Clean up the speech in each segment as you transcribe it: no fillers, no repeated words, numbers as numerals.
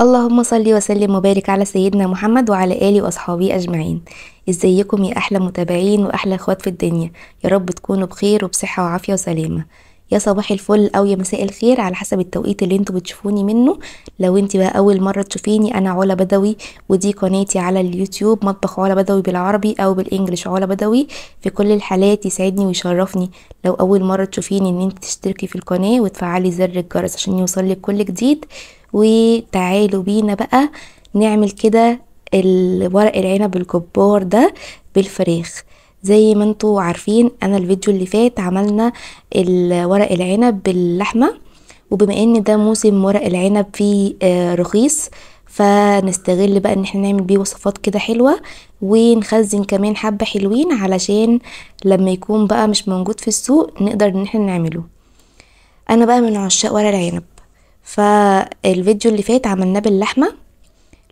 اللهم صل وسلم وبارك على سيدنا محمد وعلى آله وأصحابه أجمعين. ازيكم يا أحلى متابعين وأحلى اخوات في الدنيا؟ يا رب تكونوا بخير وبصحة وعافية وسلامة. يا صباح الفل أو يا مساء الخير على حسب التوقيت اللي انتوا بتشوفوني منه. لو انت بقى أول مرة تشوفيني، أنا علا بدوي، ودي قناتي على اليوتيوب مطبخ علا بدوي بالعربي أو بالإنجليش علا بدوي. في كل الحالات يسعدني ويشرفني لو أول مرة تشوفيني ان انت تشتركي في القناة وتفعلي زر الجرس عشان يوصلك كل جديد. وتعالوا بينا بقى نعمل كده الورق العنب الجبار ده بالفراخ. زي ما انتوا عارفين، انا الفيديو اللي فات عملنا الورق العنب باللحمة، وبما ان ده موسم ورق العنب فيه رخيص، فنستغل بقى ان احنا نعمل بيه وصفات كده حلوة، ونخزن كمان حبة حلوين علشان لما يكون بقى مش موجود في السوق نقدر ان احنا نعمله. انا بقى من عشاق ورق العنب، فالفيديو اللي فات عملناه باللحمه.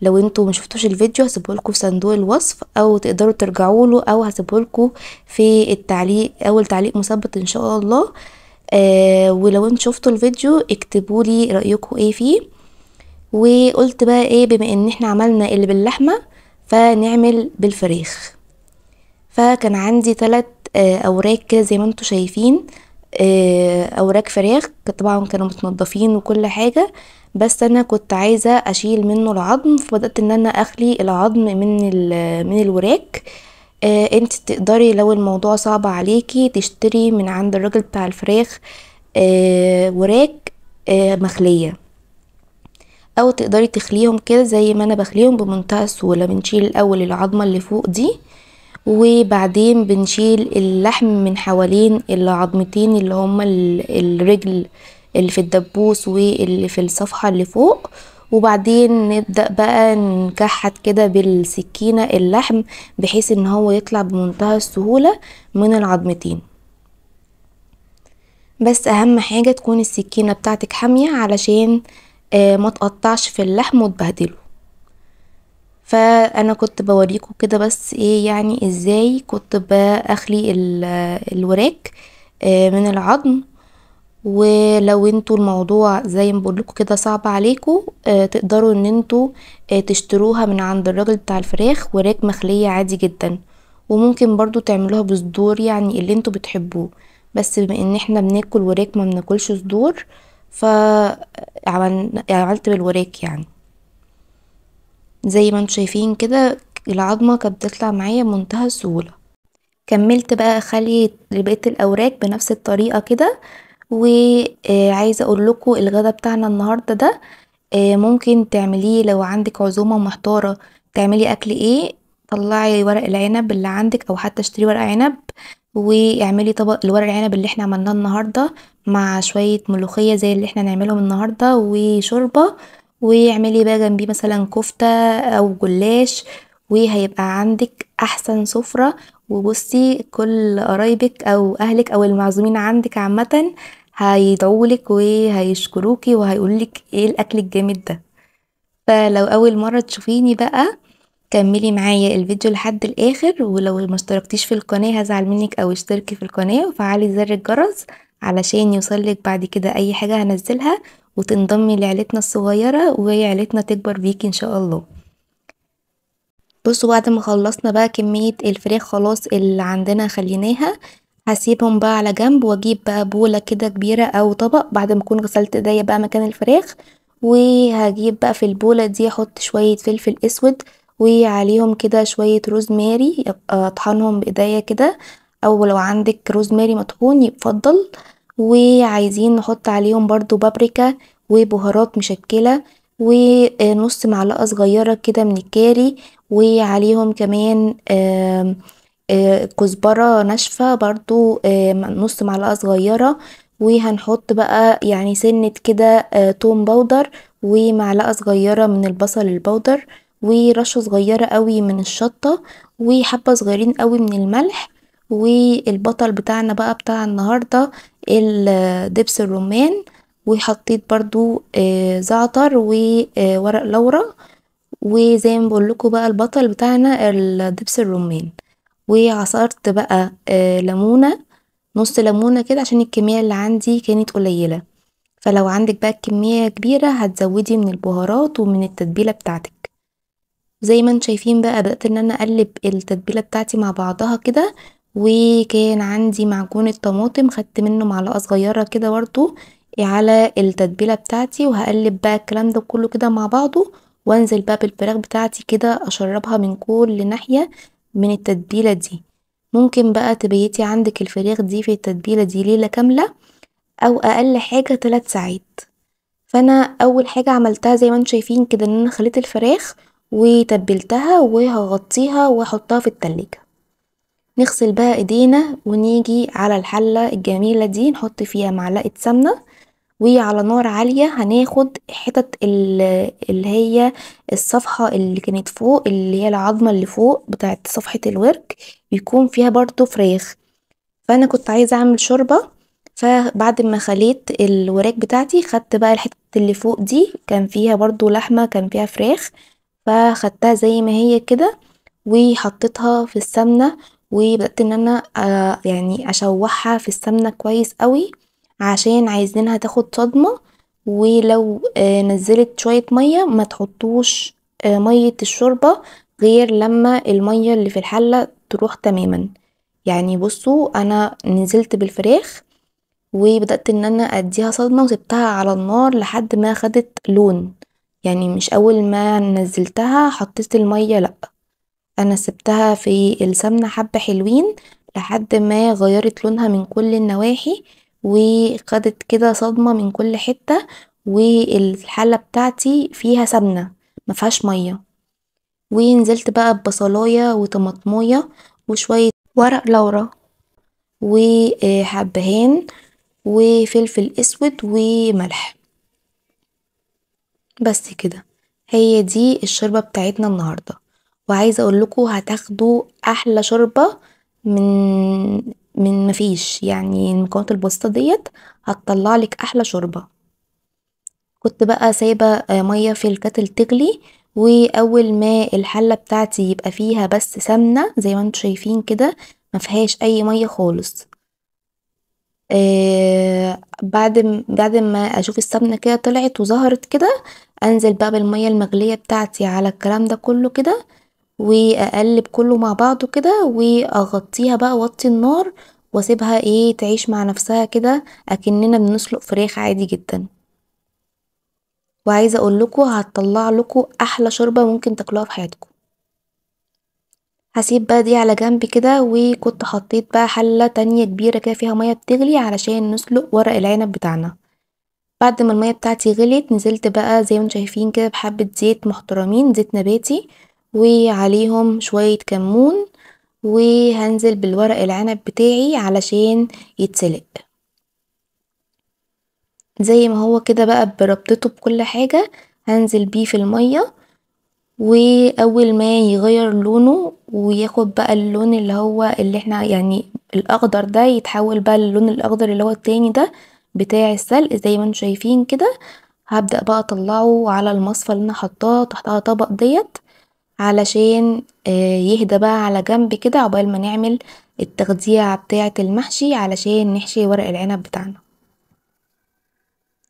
لو انتوا مشفتوش الفيديو هسيبهولكوا في صندوق الوصف، او تقدروا ترجعوا له، او هسيبهولكوا في التعليق، اول تعليق مثبت ان شاء الله. ولو انتوا شفتوا الفيديو اكتبوا لي رايكم ايه فيه. وقلت بقى ايه، بما ان احنا عملنا اللي باللحمه فنعمل بالفراخ. فكان عندي 3 اوراق كده زي ما انتوا شايفين، اوراق فراخ طبعا كانوا متنضفين وكل حاجة، بس انا كنت عايزة اشيل منه العظم، فبدأت ان انا اخلي العظم من الوراك. انت تقدري لو الموضوع صعب عليكي تشتري من عند الراجل بتاع الفراخ وراك مخلية، او تقدري تخليهم كده زي ما انا بخليهم بمنتهى السهولة. بنشيل الاول العظمة اللي فوق دي، وبعدين بنشيل اللحم من حوالين العظمتين اللي هما الرجل اللي في الدبوس واللي في الصفحة اللي فوق، وبعدين نبدأ بقى نكحت كده بالسكينة اللحم بحيث ان هو يطلع بمنتهى السهولة من العظمتين. بس اهم حاجة تكون السكينة بتاعتك حامية علشان ما تقطعش في اللحم وتبهدله. فانا كنت بوريكم كده بس ايه يعني ازاي كنت بخلي الوراك من العظم. ولو انتوا الموضوع زي ما بقولكوا كده صعب عليكم، تقدروا ان انتوا تشتروها من عند الراجل بتاع الفراخ وراك مخلية عادي جدا، وممكن برضو تعملوها بصدور يعني اللي انتوا بتحبوه. بس بما ان احنا بناكل وراك ما بناكلش صدور، عملت بالوراك يعني. زي ما انتوا شايفين كده العظمة كانت بتطلع معايا بمنتهى السهولة. كملت بقى اخلي بقية الاوراق بنفس الطريقة كده. وعايزة اقول لكم الغدا بتاعنا النهاردة ده ممكن تعمليه لو عندك عزومة محتارة. تعملي اكل ايه؟ طلعي ورق العنب اللي عندك او حتى اشتري ورق عنب، واعملي طبق الورق العنب اللي احنا عملناه النهاردة مع شوية ملوخية زي اللي احنا نعملهم النهاردة وشوربة. واعملي بقى جنبيه مثلا كفتة او جلاش، وهيبقى عندك احسن سفرة. وبصي كل قرايبك او اهلك او المعزومين عندك عامة هيدعولك وهيشكروكي وهيقولك ايه الاكل الجامد ده. فلو اول مرة تشوفيني بقى كملي معايا الفيديو لحد الاخر، ولو ما اشتركتيش في القناة هزعل منك، او اشتركي في القناة وفعلي زر الجرس علشان يوصلك بعد كده اي حاجة هنزلها، وتنضمي لعيلتنا الصغيرة وعيلتنا تكبر بيكي ان شاء الله. بصوا بعد ما خلصنا بقى كمية الفراخ خلاص اللي عندنا خليناها، هسيبهم بقى على جنب، واجيب بقى بولة كده كبيرة او طبق بعد ما اكون غسلت ايديا بقى مكان الفراخ. وهجيب بقى في البولة دي احط شوية فلفل اسود، وعليهم كده شوية روزماري يبقى اطحنهم بايديا كده، او لو عندك روزماري مطحون يفضل. وعايزين نحط عليهم برضو بابريكا وبهارات مشكلة، ونص معلقة صغيرة كده من الكاري، وعليهم كمان كزبرة ناشفة برضو نص معلقة صغيرة. وهنحط بقى يعني سنة كده توم باودر، ومعلقة صغيرة من البصل البودر، ورشة صغيرة قوي من الشطة، وحبة صغيرين قوي من الملح. والبطل بتاعنا بقى بتاع النهاردة الدبس الرمان، وحطيت برضو زعتر وورق لورا. وزي ما بقولكوا بقى البطل بتاعنا الدبس الرمان. وعصرت بقى ليمونة، نص ليمونة كده عشان الكمية اللي عندي كانت قليلة. فلو عندك بقى كمية كبيرة هتزودي من البهارات ومن التتبيلة بتاعتك. زي ما انتم شايفين بقى بدأت ان انا اقلب التتبيلة بتاعتي مع بعضها كده. وكان عندي معجون الطماطم، خدت منه معلقة صغيرة كده برضو على التتبيلة بتاعتي، وهقلب بقى الكلام ده كله كده مع بعضه، وانزل بقى بالفراخ بتاعتي كده اشربها من كل ناحية من التتبيلة دي. ممكن بقى تبيتي عندك الفراخ دي في التتبيلة دي ليلة كاملة، او اقل حاجة 3 ساعات. فانا اول حاجة عملتها زي ما انتم شايفين كده ان انا خليت الفراخ وتبلتها وهغطيها واحطها في التلاجة. نغسل بقى ايدينا ونيجي على الحلة الجميلة دي نحط فيها معلقة سمنة، وعلى نار عالية هناخد حتت اللي هي الصفحة اللي كانت فوق، اللي هي العظمة اللي فوق بتاعت صفحة الورك، بيكون فيها برضو فراخ. فانا كنت عايزة اعمل شوربة، فبعد ما خليت الوراك بتاعتي خدت بقى الحتة اللي فوق دي كان فيها برضو لحمة، كان فيها فراخ، فخدتها زي ما هي كده وحطيتها في السمنة، وبدأت ان انا يعني اشوحها في السمنة كويس قوي عشان عايزينها تاخد صدمة. ولو نزلت شوية مية ما تحطوش مية الشوربة غير لما المية اللي في الحلة تروح تماما. يعني بصوا انا نزلت بالفراخ وبدأت ان انا اديها صدمة وسبتها على النار لحد ما خدت لون. يعني مش اول ما نزلتها حطيت المية، لا، انا سبتها في السمنة حبة حلوين لحد ما غيرت لونها من كل النواحي وخدت كده صدمة من كل حتة. والحلة بتاعتي فيها سمنة مفيهاش مية. ونزلت بقى ببصلاية وطماطماية وشوية ورق لورا وحبهان وفلفل اسود وملح. بس كده، هي دي الشوربة بتاعتنا النهاردة. وعايزة اقول لكم هتاخدوا احلى شوربة من مفيش، يعني المكونات البسيطة ديت هتطلع لك احلى شوربة. كنت بقى سايبة مية في الكتل تغلي، واول ما الحلة بتاعتي يبقى فيها بس سمنة زي ما انتم شايفين كده، مفيهاش اي مية خالص. بعد ما اشوف السمنه كده طلعت وظهرت كده، انزل بقى بالميه المغليه بتاعتي على الكلام ده كله كده، واقلب كله مع بعضه كده واغطيها بقى واطي النار واسيبها تعيش مع نفسها كده اكننا بنسلق فراخ عادي جدا. وعايزه اقول لكم هتطلع لكم احلى شوربه ممكن تاكلوها في حياتكم. هسيب بقى دي على جنب كده، وكنت حطيت بقى حله تانية كبيره كده فيها ميه بتغلي علشان نسلق ورق العنب بتاعنا. بعد ما المية بتاعتي غليت نزلت بقى زي ما انتم شايفين كده بحبة زيت محترمين، زيت نباتي، وعليهم شوية كمون، وهنزل بالورق العنب بتاعي علشان يتسلق زي ما هو كده بقى بربطته بكل حاجة. هنزل بيه في المية، واول ما يغير لونه وياخد بقى اللون اللي هو اللي احنا يعني الاخضر ده يتحول بقى للون الاخضر اللي هو التاني ده بتاع السلق زي ما انتم شايفين كده، هبدأ بقى اطلعه على المصفى اللي انا حطاه تحتها طبق ديت علشان يهدى بقى على جنب كده عقبال ما نعمل التغذية بتاعة المحشي علشان نحشي ورق العنب بتاعنا.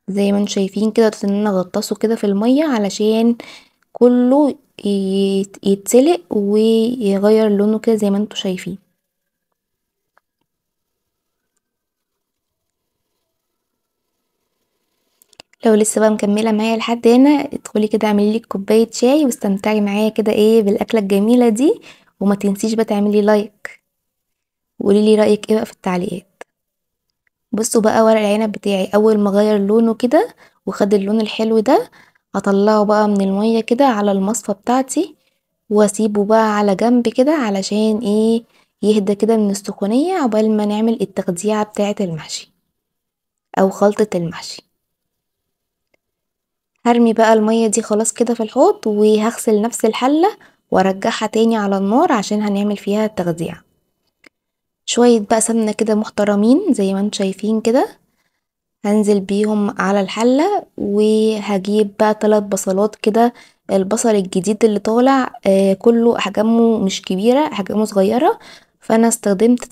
زي ما انتم شايفين كده ان انا غطسه كده في المية علشان كله يتسلق ويغير لونه كده زي ما انتم شايفين. لو لسه بقى مكمله معايا لحد هنا ادخلي كده اعملي لك كوبايه شاي واستمتعي معايا كده بالاكله الجميله دي. وما تنسيش بقى تعملي لايك وقولي لي رايك ايه بقى في التعليقات. بصوا بقى ورق العنب بتاعي اول ما غير لونه كده وخد اللون الحلو ده، هطلعه بقى من الميه كده على المصفى بتاعتي واسيبه بقى على جنب كده علشان يهدى كده من السخونيه عقبال ما نعمل التغذيه بتاعه المحشي او خلطه المحشي. هرمي بقى المية دي خلاص كده في الحوض وهغسل نفس الحلة وارجعها تاني على النار عشان هنعمل فيها التغذية. شوية بقى سمنة كده محترمين زي ما انتم شايفين كده، هنزل بيهم على الحلة وهجيب بقى 3 بصلات كده. البصل الجديد اللي طالع كله احجامه مش كبيرة، احجامه صغيرة، فانا استخدمت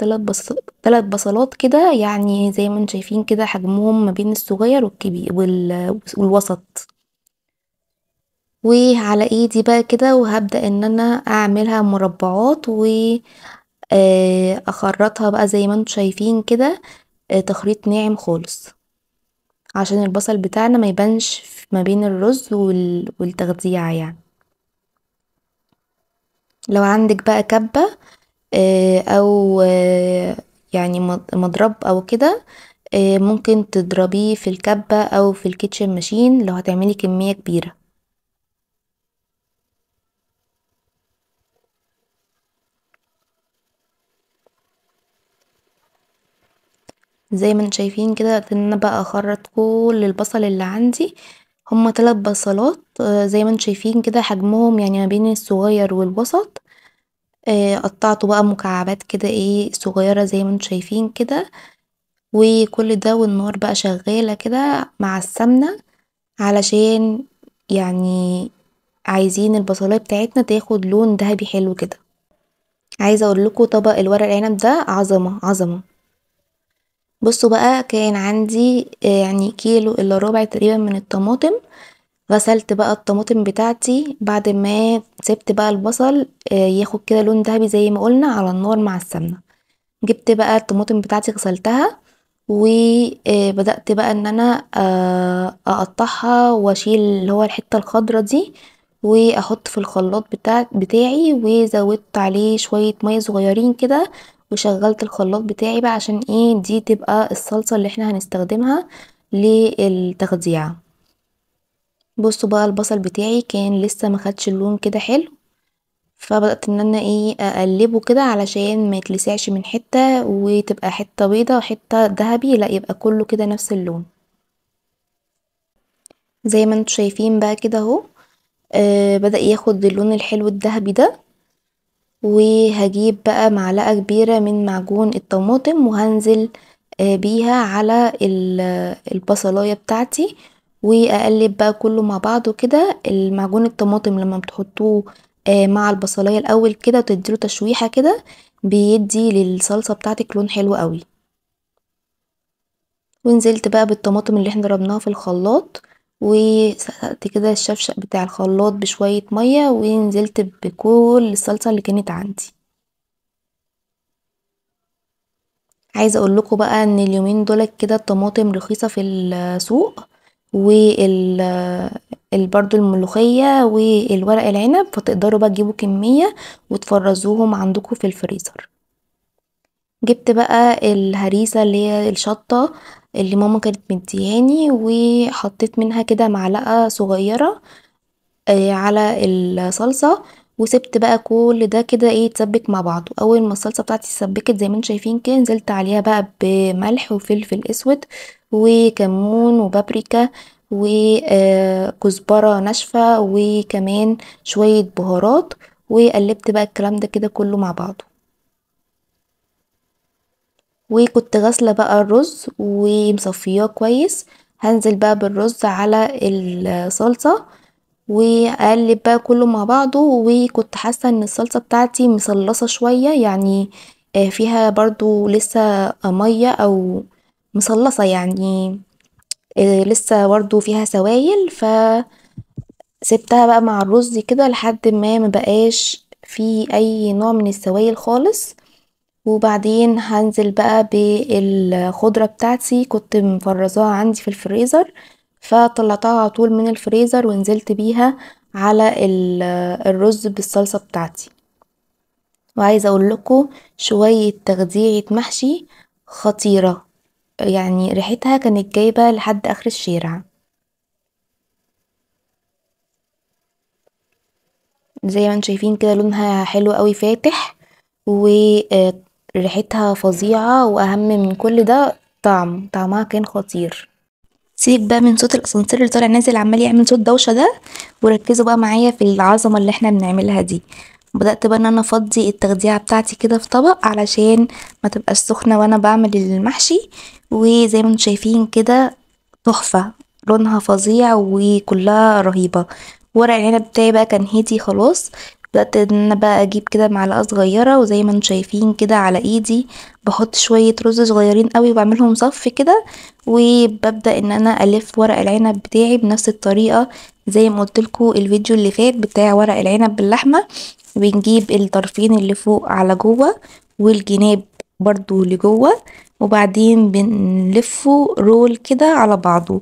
3 بصلات كده، يعني زي ما انتم شايفين كده حجمهم ما بين الصغير والكبير والوسط. وعلى ايدي بقى كده، وهبدأ ان انا اعملها مربعات اخرطها بقى زي ما انتم شايفين كده، تخريط ناعم خالص، عشان البصل بتاعنا ما يبانش ما بين الرز والتغذية يعني. لو عندك بقى كبة او يعني مضرب او كده، ممكن تضربيه في الكبة او في الكيتشن ماشين لو هتعملي كمية كبيرة. زي ما انتم شايفين كده ان انا بقى اخرط كل البصل اللي عندي. هما 3 بصلات، زي ما انتم شايفين كده حجمهم يعني ما بين الصغير والوسط. قطعته بقى مكعبات كده صغيرة زي ما انتم شايفين كده. وكل ده والنار بقى شغالة كده مع السمنة، علشان يعني عايزين البصلاية بتاعتنا تاخد لون ذهبي حلو كده. عايزة اقول لكم طبق الورق العنب ده عظمة عظمة. بصوا بقى، كان عندي يعني كيلو الا ربع تقريبا من الطماطم. غسلت بقى الطماطم بتاعتي بعد ما سبت بقى البصل ياخد كده لون ذهبي زي ما قلنا على النار مع السمنة. جبت بقى الطماطم بتاعتي غسلتها، وبدأت بقى ان انا اقطعها واشيل اللي هو الحتة الخضرة دي، واحط في الخلاط بتاعي، وزودت عليه شوية مية صغيرين كده، وشغلت الخلاط بتاعي بقى عشان دي تبقى الصلصة اللي احنا هنستخدمها للتخديعة. بصوا بقى البصل بتاعي كان لسه ما خدش اللون كده حلو، فبدأت ان انا اقلبه كده علشان ما يتلسعش من حتة وتبقى حتة بيضة وحتة ذهبي، لا يبقى كله كده نفس اللون. زي ما انتوا شايفين بقى كده اهو، بدأ ياخد اللون الحلو الذهبي ده. وهجيب بقى معلقة كبيرة من معجون الطماطم، وهنزل بيها على البصلاية بتاعتي، واقلب بقى كله مع بعضه كده. المعجون الطماطم لما بتحطوه مع البصلاية الاول كده وتديله تشويحة كده، بيدي للصلصة بتاعتك لون حلو قوي. ونزلت بقى بالطماطم اللي احنا ضربناها في الخلاط، وسققت كده الشفشق بتاع الخلاط بشوية مية، ونزلت بكل الصلصة اللي كانت عندي. عايزة اقول لكم بقى ان اليومين دول كده الطماطم رخيصة في السوق، وال برضو الملوخية والورق العنب، فتقدروا بقى تجيبوا كمية وتفرزوهم عندكم في الفريزر. جبت بقى الهريسة اللي هي الشطة اللي ماما كانت مدياني، وحطيت منها كده معلقة صغيرة على الصلصة، وسبت بقى كل ده كده يتسبك مع بعضه. اول ما الصلصة بتاعتي اتسبكت زي ما انتم شايفين كده، نزلت عليها بقى بملح وفلفل اسود وكمون وبابريكا وكزبرة ناشفة وكمان شوية بهارات، وقلبت بقى الكلام ده كده كله مع بعضه. وكنت غاسلة بقى الرز ومصفياه كويس. هنزل بقى بالرز على الصلصة، واقلب بقى كله مع بعضه. وكنت حاسة ان الصلصة بتاعتي مصلصة شوية، يعني فيها برضو لسه مية او مصلصة يعني، لسه برضو فيها سوائل. فسبتها بقى مع الرز كده لحد ما مبقاش في اي نوع من السوائل خالص. وبعدين هنزل بقى بالخضرة بتاعتي، كنت مفرزاها عندي في الفريزر، فطلعتها على طول من الفريزر ونزلت بيها على الرز بالصلصة بتاعتي. وعايزة اقول لكم شوية تغذية محشي خطيرة، يعني ريحتها كانت جايبة لحد اخر الشارع. زي ما انتم شايفين كده لونها حلو قوي فاتح، وريحتها فظيعة، واهم من كل ده طعمها كان خطير. سيبك بقى من صوت الاسانسير اللي طالع نازل عمال يعمل صوت دوشه ده، وركزوا بقى معايا في العظمه اللي احنا بنعملها دي. بدأت بقى ان انا افضي التخديعه بتاعتي كده في طبق علشان ما تبقاش سخنه وانا بعمل المحشي. وزي ما انتم شايفين كده تحفه، لونها فظيع وكلها رهيبه. ورق العنب بتاعي بقى كان هدي خلاص، بدأت ان انا بقى اجيب كده معلقة صغيرة، وزي ما انتم شايفين كده على ايدي بحط شوية رز صغيرين قوي وبعملهم صف كده، وببدأ ان انا الف ورق العنب بتاعي بنفس الطريقة زي ما قلتلكوا الفيديو اللي فات بتاع ورق العنب باللحمة. بنجيب الطرفين اللي فوق على جوه والجناب برضو لجوه، وبعدين بنلفه رول كده على بعضه،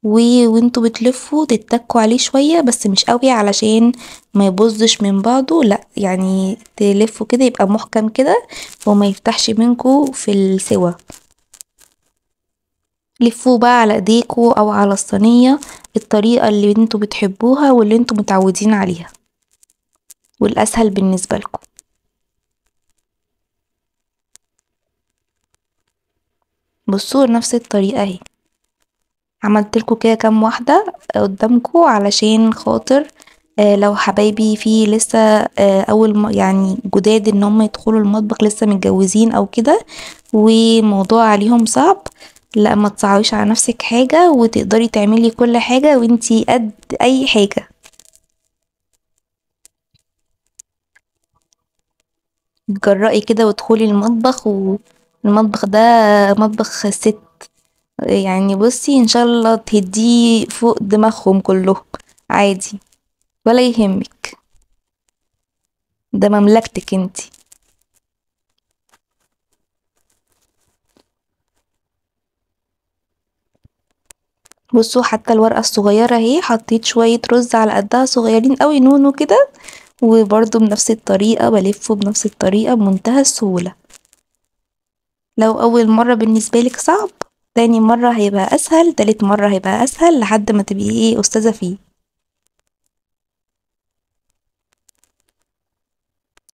وانتوا بتلفوا تتكوا عليه شوية بس مش قوي علشان ما يبوظش من بعضه، لا يعني تلفوا كده يبقى محكم كده وما يفتحش منكوا في السوا. لفوه بقى على ايديكوا او على الصينية الطريقة اللي انتوا بتحبوها واللي انتوا متعودين عليها والاسهل بالنسبة لكم. بصوا نفس الطريقة اهي، عملت لكم كده كام واحدة قدامكم علشان خاطر لو حبايبي في لسه يعني جداد ان هم يدخلوا المطبخ لسه متجوزين او كده وموضوع عليهم صعب، لا ما تصعبيش على نفسك حاجة وتقدري تعملي كل حاجة وانتي قد اي حاجة. تجرأي كده وادخلي المطبخ، والمطبخ ده مطبخ ست، يعني بصي ان شاء الله تهديه فوق دماغهم كلهم عادي ولا يهمك، ده مملكتك انتي. بصوا حتى الورقة الصغيرة اهي حطيت شوية رز على قدها صغيرين قوي نونو كده، وبرضو بنفس الطريقة بلفه بنفس الطريقة بمنتهى السهولة. لو اول مرة بالنسبة لك صعب، تاني مرة هيبقى اسهل، تالت مرة هيبقى اسهل لحد ما تبقي ايه استاذة فيه.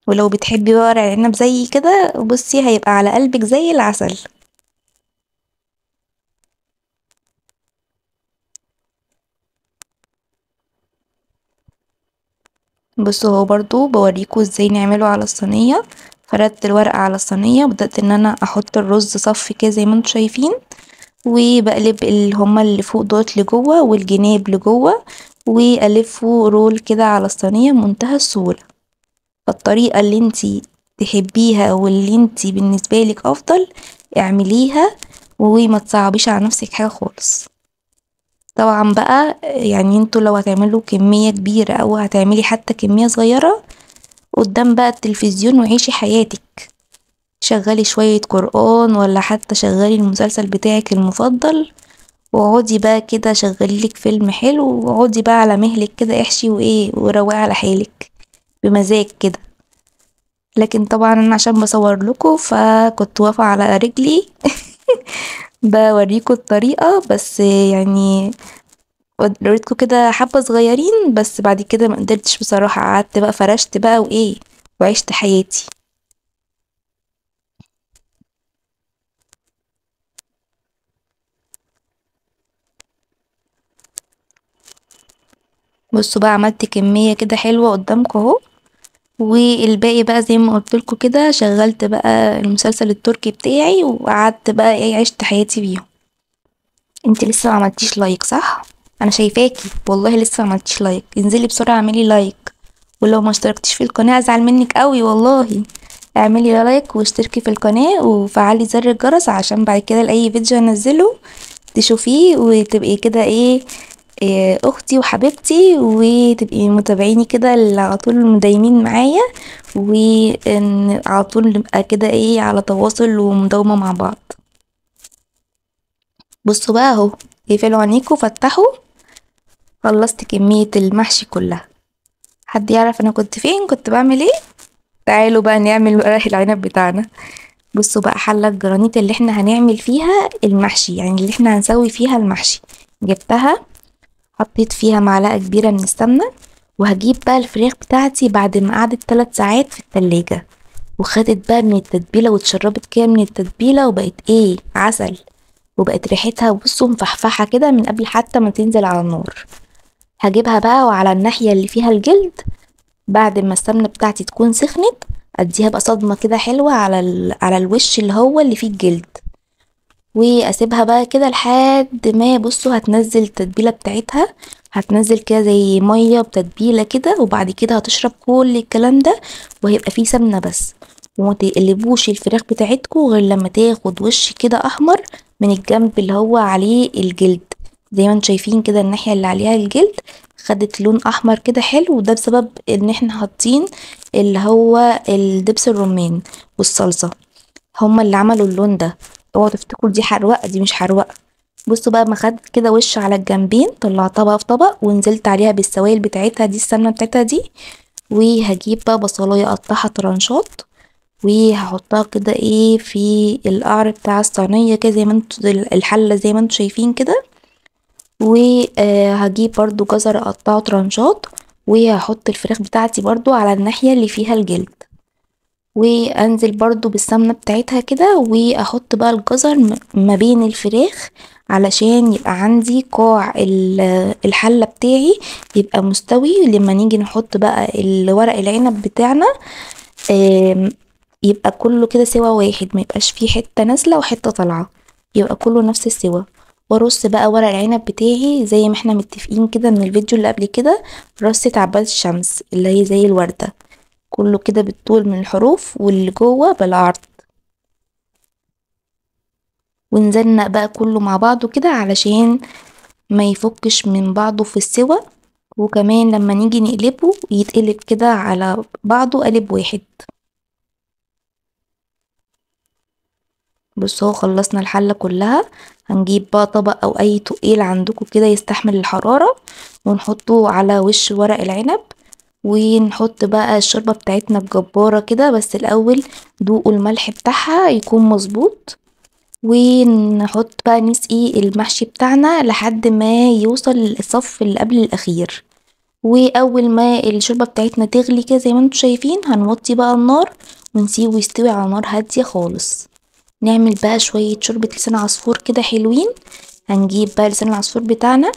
ولو بتحبي بقى ورق العنب زي كده بصي هيبقى على قلبك زي العسل. بصوا هو برضو بوريكوا ازاي نعمله على الصينية. فردت الورقة على الصينية وبدأت ان انا احط الرز صف كده زي ما انتوا شايفين، وبقلب اللي هما اللي فوق دوت لجوه والجناب لجوه، والفه رول كده على الصينية بمنتهى السهولة. فالطريقة اللي انتي تحبيها واللي انتي بالنسبة لك افضل اعمليها، وما تصعبيش على نفسك حاجة خالص. طبعا بقى يعني انتوا لو هتعملوا كمية كبيرة او هتعملي حتى كمية صغيرة قدام بقى التلفزيون وعيشي حياتك، شغلي شوية قرآن ولا حتى شغلي المسلسل بتاعك المفضل، واقعدي بقى كده شغليلك فيلم حلو واقعدي بقى على مهلك كده احشي وايه وروقي على حالك بمزاج كده. لكن طبعا انا عشان بصور لكم فكنت واقفة على رجلي بوريكم الطريقة بس يعني وريتكم كده حبة صغيرين، بس بعد كده ما قدرتش بصراحة، قعدت بقى فرشت بقى وايه وعشت حياتي. بصوا بقى عملت كمية كده حلوة قدامكم اهو، والباقي بقى زي ما قلتلكوا كده شغلت بقى المسلسل التركي بتاعي وقعدت بقى ايه عشت حياتي بيهم. انت لسه ما عملتيش لايك صح؟ انا شايفاكي والله لسه ما عملتيش لايك، انزلي بسرعة اعملي لايك، ولو ما اشتركتيش في القناة ازعل منك قوي والله. اعملي لايك واشتركي في القناة وفعلي زر الجرس عشان بعد كده لاي فيديو انزله تشوفيه وتبقي كده إيه اختي وحبيبتي، وتبقي متابعيني كده اللي على طول مدايمين معايا، وان على طول نبقى كده ايه على تواصل ومداومة مع بعض. بصوا بقى اهو، اقفلوا عينيكوا فتحوا، خلصت كمية المحشي كلها. حد يعرف انا كنت فين كنت بعمل ايه؟ تعالوا بقى نعمل ورق العنب بتاعنا. بصوا بقى حلة الجرانيت اللي احنا هنعمل فيها المحشي، يعني اللي احنا هنسوي فيها المحشي، جبتها حطيت فيها معلقة كبيرة من السمنة، وهجيب بقى الفراخ بتاعتي بعد ما قعدت 3 ساعات في التلاجة وخدت بقى من التتبيلة واتشربت كده من التتبيلة وبقت ايه عسل، وبقت ريحتها بصوا مفحفحة كده من قبل حتى ما تنزل على النار. هجيبها بقى وعلى الناحية اللي فيها الجلد بعد ما السمنة بتاعتي تكون سخنت اديها بقى صدمة كده حلوة على الوش اللي هو اللي فيه الجلد، واسيبها بقى كده لحد ما بصوا هتنزل التتبيلة بتاعتها. هتنزل كده زي ميه بتتبيله كده، وبعد كده هتشرب كل الكلام ده وهيبقى فيه سمنه بس. وما تقلبوش الفراخ بتاعتكم غير لما تاخد وش كده احمر من الجنب اللي هو عليه الجلد، زي ما انتم شايفين كده الناحيه اللي عليها الجلد خدت لون احمر كده حلو، وده بسبب ان احنا حاطين اللي هو الدبس الرمان والصلصه، هما اللي عملوا اللون ده. اوعوا تفتكروا دي حروقه، دي مش حروقه. بصوا بقى، ما خدت كده وش على الجنبين طلعتها بقى في طبق ونزلت عليها بالسوائل بتاعتها دي، السمنه بتاعتها دي. وهجيب بقى بصلايه اقطعها طرنشات وهحطها كده ايه في القعر بتاع الصينيه كده زي ما انتوا الحله زي ما انتوا شايفين كده. وهجيب برضو جزر اقطعه طرنشات وهحط الفراخ بتاعتي برضو على الناحيه اللي فيها الجلد، وانزل برضو بالسمنة بتاعتها كده، واحط بقى الجزر ما بين الفراخ علشان يبقى عندي قاع الحلة بتاعي يبقى مستوي. لما نيجي نحط بقى الورق العنب بتاعنا يبقى كله كده سوا واحد، ما يبقاش فيه حتة نازلة وحتة طالعة، يبقى كله نفس السوا. وارص بقى ورق العنب بتاعي زي ما احنا متفقين كده من الفيديو اللي قبل كده، رصة عباد الشمس اللي هي زي الوردة، كله كده بالطول من الحروف واللي جوه بالعرض. ونزلنا بقى كله مع بعضه كده علشان ما يفكش من بعضه في السوا، وكمان لما نيجي نقلبه يتقلب كده على بعضه قلب واحد. بصوا خلصنا الحلة كلها. هنجيب بقى طبق او اي تقيل عندكم كده يستحمل الحرارة ونحطه على وش ورق العنب، ونحط بقى الشوربة بتاعتنا الجبارة كده. بس الاول دوقوا الملح بتاعها يكون مظبوط، ونحط بقى نسقي المحشي بتاعنا لحد ما يوصل الصف اللي قبل الاخير. واول ما الشوربه بتاعتنا تغلي كده زي ما انتم شايفين هنوطي بقى النار ونسيبه يستوي على نار هاديه خالص. نعمل بقى شويه شوربه لسان عصفور كده حلوين. هنجيب بقى لسان العصفور بتاعنا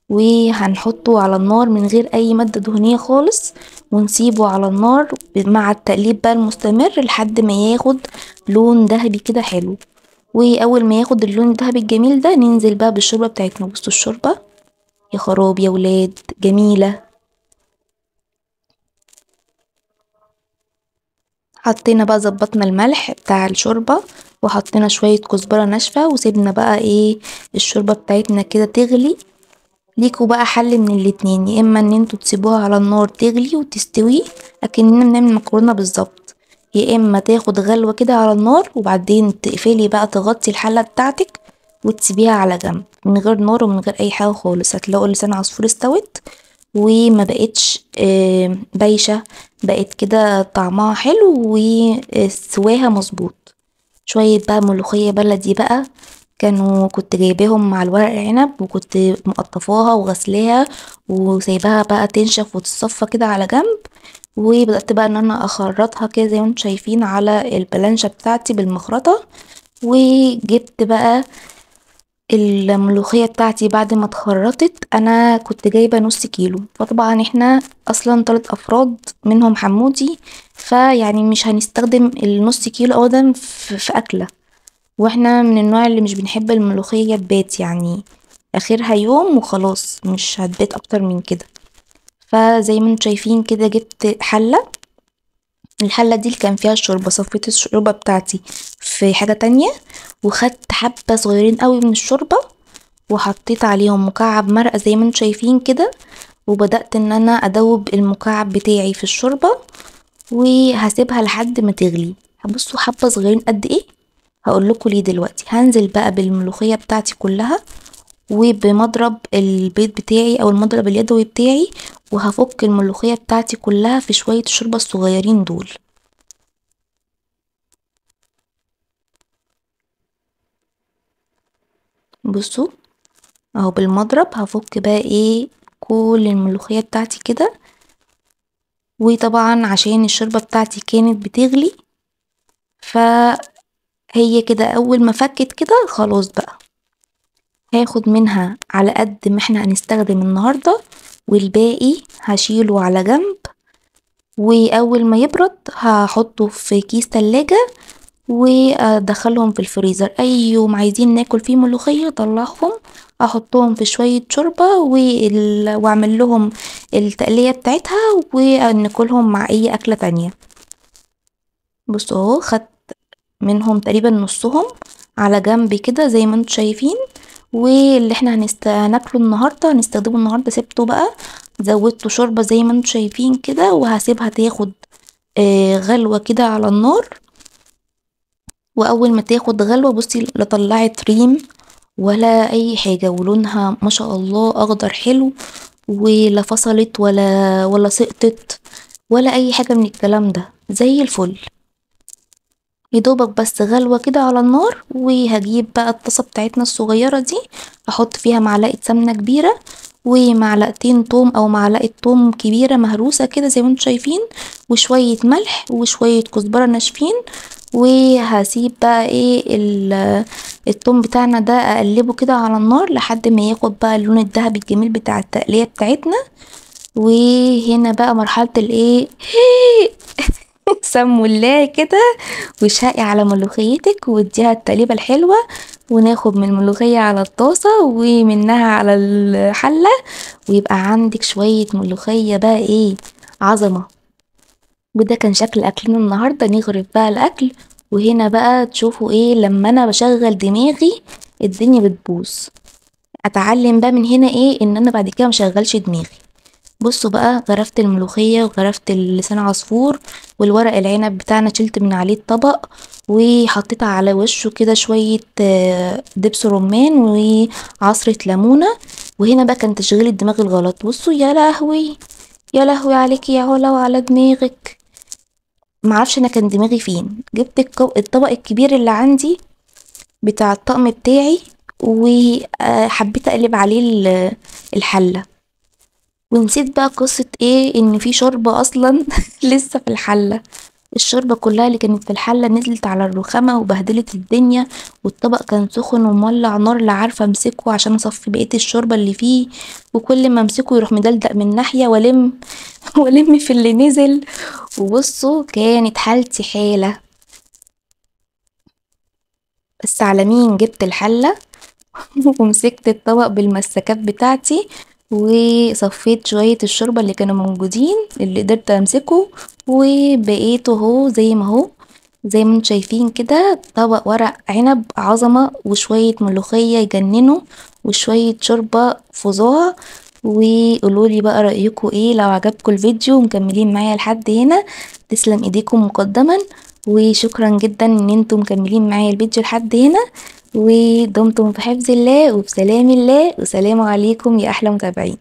وهنحطه على النار من غير اي مادة دهنية خالص، ونسيبه على النار مع التقليب بقى المستمر لحد ما ياخد لون ذهبي كده حلو. واول ما ياخد اللون الذهبي الجميل ده ننزل بقى بالشوربة بتاعتنا. بصوا الشوربة يا خراب يا ولاد جميلة. حطينا بقى ظبطنا الملح بتاع الشوربة وحطينا شوية كزبرة ناشفة وسيبنا بقى ايه الشوربة بتاعتنا كده تغلي. ليكوا بقى حل من الاتنين، يا اما ان انتوا تسيبوها على النار تغلي وتستوي اكننا بنعمل مكرونه بالظبط، يا اما تاخد غلوه كده على النار وبعدين تقفلي بقى تغطي الحله بتاعتك وتسيبيها على جنب من غير نار ومن غير اي حاجه خالص. هتلاقوا لسان عصفور استوت وما بقتش بايشه، بقت كده طعمها حلو وسواها مظبوط. شويه بقى ملوخيه بلدي بقى كنت جايباهم مع الورق العنب وكنت مقطفاها وغسلاها وسايباها بقى تنشف وتتصفى كده على جنب، وبدأت بقى ان انا اخرطها كده زي ما انتم شايفين على البلانشة بتاعتي بالمخرطة. وجبت بقى الملوخية بتاعتي بعد ما اتخرطت، انا كنت جايبة نص كيلو، فطبعا احنا اصلا 3 افراد منهم حمودي، فيعني مش هنستخدم النص كيلو ابدا في اكلة، واحنا من النوع اللي مش بنحب الملوخية تبات، يعني اخرها يوم وخلاص مش هتبات اكتر من كده. فزي ما انتم شايفين كده جبت حلة، الحلة دي اللي كان فيها الشوربة صفيت الشوربة بتاعتي في حاجة تانية، وخدت حبة صغيرين قوي من الشوربة وحطيت عليهم مكعب مرقة زي ما انتم شايفين كده، وبدأت ان انا ادوب المكعب بتاعي في الشوربة وهسيبها لحد ما تغلي. هبصوا حبة صغيرين قد ايه، هقول لكم ليه دلوقتي. هنزل بقى بالملوخية بتاعتي كلها وبمضرب البيض بتاعي او المضرب اليدوي بتاعي، وهفك الملوخية بتاعتي كلها في شوية الشوربة الصغيرين دول. بصوا اهو بالمضرب هفك بقى ايه كل الملوخية بتاعتي كده. وطبعا عشان الشوربة بتاعتي كانت بتغلي فهي كده اول ما فكت كده خلاص بقى هاخد منها على قد ما احنا هنستخدم النهاردة، والباقي هشيله على جنب، واول ما يبرد هحطه في كيس تلاجة وادخلهم في الفريزر. اي يوم عايزين ناكل فيه ملوخية اطلعهم احطهم في شوية شوربة واعمل لهم التقلية بتاعتها وناكلهم مع اي اكلة تانية. بصوا اهو خدت منهم تقريبا نصهم على جنب كده زي ما انتوا شايفين. واللي احنا هناكله النهارده هنستخدمه النهارده سبته بقى، زودته شوربة زي ما انتوا شايفين كده، وهسيبها تاخد غلوة كده على النار. واول ما تاخد غلوة بصي لا طلعت ريم ولا اي حاجة، ولونها ما شاء الله اخضر حلو، ولا فصلت ولا سقطت ولا اي حاجة من الكلام ده، زي الفل. يدوبك بس غلوة كده على النار. وهجيب بقى الطاسة بتاعتنا الصغيرة دي، احط فيها معلقة سمنة كبيرة ومعلقتين توم او معلقة توم كبيرة مهروسة كده زي ما انتوا شايفين، وشوية ملح وشوية كزبرة ناشفين. وهسيب بقى ايه التوم بتاعنا ده اقلبه كده على النار لحد ما ياخد بقى اللون الذهبي الجميل بتاع التقلية بتاعتنا. وهنا بقى مرحلة الايه سموا الله كده وشقي على ملوخيتك واديها التقليبة الحلوة، وناخد من الملوخية على الطاسة ومنها على الحلة، ويبقى عندك شوية ملوخية بقى ايه عظمة. وده كان شكل اكلنا النهاردة. نغرف بقى الاكل. وهنا بقى تشوفوا ايه لما انا بشغل دماغي الدنيا بتبوظ. اتعلم بقى من هنا ايه ان انا بعد كده مشغلش دماغي. بصوا بقى غرفت الملوخية وغرفت لسان عصفور، والورق العنب بتاعنا شلت من عليه الطبق وحطيتها على وشه كده شوية دبس رمان وعصرة ليمونة. وهنا بقى كان تشغيل الدماغ الغلط. بصوا يا لهوي يا لهوي عليكي يا علا وعلى دماغك. معرفش انا كان دماغي فين. جبت الطبق الكبير اللي عندي بتاع الطقم بتاعي وحبيت اقلب عليه الحلة، ونسيت بقى قصة ايه ان في شوربة اصلا لسه في الحلة. الشوربة كلها اللي كانت في الحلة نزلت على الرخامة وبهدلت الدنيا، والطبق كان سخن ومولع نار لا عارفة امسكه عشان اصفي بقية الشوربة اللي فيه، وكل ما امسكه يروح مدلدق من ناحية والم والم في اللي نزل. وبصوا كانت حالتي حالة. بس على مين جبت الحلة ومسكت الطبق بالمسكات بتاعتي وصفيت شوية الشوربة اللي كانوا موجودين اللي قدرت امسكه، وبقيته اهو زي ما هو زي ما انتم شايفين كده طبق ورق عنب عظمة وشوية ملوخية يجننوا وشوية شوربة فظاع. وقولولي بقى رأيكم ايه لو عجبكم الفيديو ومكملين معايا لحد هنا. تسلم ايديكم مقدما، وشكرا جدا ان انتم مكملين معايا الفيديو لحد هنا. ودمتم في حفظ الله وبسلام الله، وسلام عليكم يا احلى متابعين.